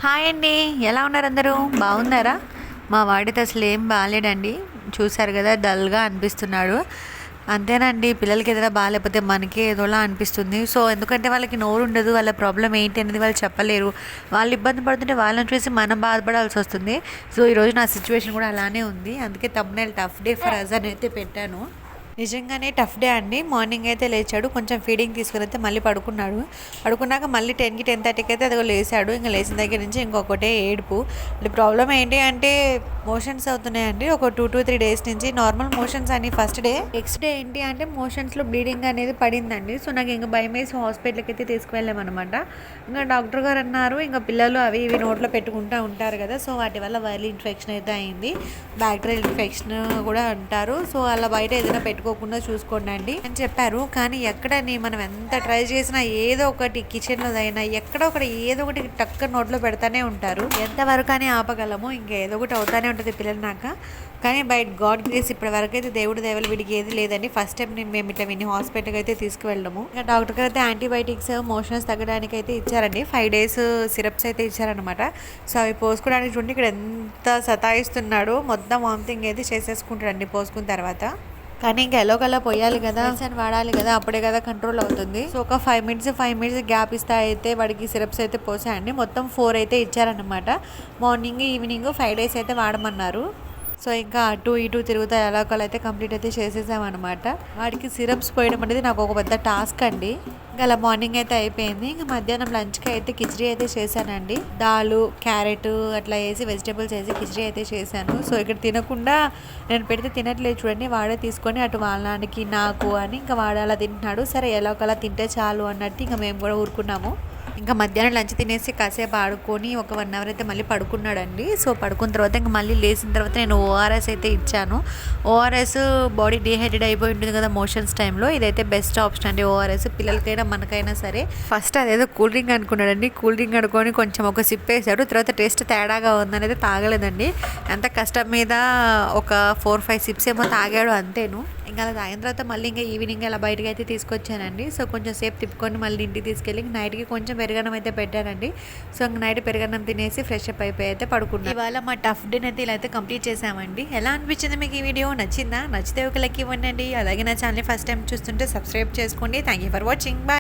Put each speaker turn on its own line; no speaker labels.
Hi అండి, ఎలా ఉన్నారు అందరూ? బాగున్నారా? మా వాడితో అసలు ఏం బాగాలేడండి. చూశారు కదా, డల్గా అనిపిస్తున్నాడు. అంతేనండి, పిల్లలకి ఏదైనా బాగాలేకపోతే మనకి ఏదోలా అనిపిస్తుంది. సో ఎందుకంటే వాళ్ళకి నోరు ఉండదు, వాళ్ళ ప్రాబ్లం ఏంటి అనేది వాళ్ళు చెప్పలేరు. వాళ్ళు ఇబ్బంది పడుతుంటే వాళ్ళని చూసి మనం బాధపడాల్సి వస్తుంది. సో ఈరోజు నా సిచ్యువేషన్ కూడా అలానే ఉంది. అందుకే thumbnail tough day for us అని అయితే పెట్టాను. నిజంగానే టఫ్ డే అండి. మార్నింగ్ అయితే లేచాడు, కొంచెం ఫీడింగ్ తీసుకుని అయితే మళ్ళీ పడుకున్నాక మళ్ళీ 10కి 10:30కి అయితే అదిగో లేచాడు. ఇంకా లేచిన దగ్గర నుంచి ఇంకొకటే ఏడుపు. ప్రాబ్లం ఏంటి అంటే మోషన్స్ అవుతున్నాయండి ఒక 2 to 3 days నుంచి. నార్మల్ మోషన్స్ అని ఫస్ట్ డే, నెక్స్ట్ డే ఏంటి అంటే మోషన్స్లో బ్లీడింగ్ అనేది పడిందండి. సో నాకు ఇంకా భయం వేసి హాస్పిటల్కి అయితే తీసుకువెళ్ళామన్నమాట. ఇంకా డాక్టర్ గారు అన్నారు, ఇంకా పిల్లలు అవి ఇవి నోట్లో పెట్టుకుంటూ ఉంటారు కదా, సో వాటి వల్ల వైరల్ ఇన్ఫెక్షన్ అయితే అయింది, బ్యాక్టీరియల్ ఇన్ఫెక్షన్ కూడా అంటారు. సో అలా బయట ఏదైనా పెట్టుకోకుండా చూసుకోండి అని చెప్పారు. కానీ ఎక్కడని మనం ఎంత ట్రై చేసినా ఏదో ఒకటి కిచెన్లో అయినా ఎక్కడో ఒకటి ఏదో ఒకటి టక్క నోట్లో పెడతానే ఉంటారు. ఎంతవరకు అని ఆపగలము, ఇంకా ఏదో ఒకటి అవుతానే ఉంటుంది పిల్లలనాక. కానీ బై గాడ్ గ్రేస్ ఇప్పటి వరకు అయితే దేవుడి దేవలు వీడికి ఏది లేదండి. ఫస్ట్ టైం మేము ఇట్లా విని హాస్పిటల్కి అయితే తీసుకువెళ్ళము. ఇంకా డాక్టర్ గారు అయితే యాంటీబయాటిక్స్ మోషన్స్ తగ్గడానికి అయితే ఇచ్చారండి. 5 days సిరప్స్ అయితే ఇచ్చారనమాట. సో అవి పోసుకోవడానికి చూడండి ఇక్కడ ఎంత సతాయిస్తున్నాడు. మొత్తం వామిటింగ్ అయితే చేసేసుకుంటాడండి పోసుకున్న తర్వాత. కానీ ఇంకా ఎలాగోలా పోయాలి కదా, మెడిసిన్ వాడాలి కదా, అప్పుడే కదా కంట్రోల్ అవుతుంది. సో ఒక 5 minutes గ్యాప్ ఇస్తా అయితే వాడికి సిరప్స్ అయితే పోసాయండి. మొత్తం 4 అయితే ఇచ్చారనమాట. మార్నింగ్ ఈవినింగ్ 5 days అయితే వాడమన్నారు. సో ఇంకా అటు ఇటు తిరుగుతా ఎలాగోలా అయితే కంప్లీట్ అయితే చేసేసామన్నమాట. వాడికి సిరప్స్ పోయడం అనేది నాకు ఒక పెద్ద టాస్క్ అండి. ఇంకా అలా మార్నింగ్ అయితే అయిపోయింది. ఇంకా మధ్యాహ్నం లంచ్కి అయితే కిచడీ అయితే చేశానండి. దాలు, క్యారెట్ అట్లా వేసి వెజిటేబుల్స్ వేసి కిచడీ అయితే చేశాను. సో ఇక్కడ తినకుండా నేను పెడితే తినట్లేదు చూడండి, వాడే తీసుకొని అటు వాళ్ళకి నాకు అని ఇంకా వాడు అలా తింటున్నాడు. సరే ఎలాగోలా తింటే చాలు అన్నట్టు ఇంకా మేము కూడా ఊరుకున్నాము. ఇంకా మధ్యాహ్నం లంచ్ తినేసి కాసేపు ఆడుకొని ఒక 1 hour అయితే మళ్ళీ పడుకున్నాడండి. సో పడుకున్న తర్వాత ఇంకా మళ్ళీ లేచిన తర్వాత నేను ఓఆర్ఎస్ అయితే ఇచ్చాను. ఓఆర్ఎస్ బాడీ డిహైడ్రేట్ అయిపోయి ఉంటుంది కదా మోషన్స్ టైంలో, ఇదైతే బెస్ట్ ఆప్షన్ అండి ఓఆర్ఎస్, పిల్లలకైనా మనకైనా సరే. ఫస్ట్ అదేదో కూల్ డ్రింక్ అనుకున్నాడండి. కూల్ డ్రింక్ అనుకొని కొంచెం ఒక సిప్ వేసాడు. తర్వాత టేస్ట్ తేడాగా ఉందనేది తాగలేదండి. ఎంత కష్టం మీద ఒక 4-5 sips ఏమో తాగాడు అంతేను. ఇంకా అలా తాగిన తర్వాత మళ్ళీ ఇంకా ఈవినింగ్ అలా బయటకు అయితే తీసుకొచ్చానండి. సో కొంచెం సేపు తిప్పుకొని మళ్ళీ ఇంటికి తీసుకెళ్ళి నైట్కి కొంచెం పెరుగన్నం అయితే పెట్టానండి. సో ఇంక నైట్ పెరుగన్నం తినేసి ఫ్రెష్ అప్ అయిపోయి అయితే పడుకున్నాను. ఇవాళ మా టఫ్ డేని అయితే ఇలా అయితే కంప్లీట్ చేసామండి. ఎలా అనిపించింది మీకు ఈ వీడియో? నచ్చిందా? నచ్చితే ఒక లైక్ ఇవ్వండి. అలాగే నా ఛానల్ ఫస్ట్ టైం చూస్తుంటే సబ్స్క్రైబ్ చేసుకోండి. Thank you for watching. Bye.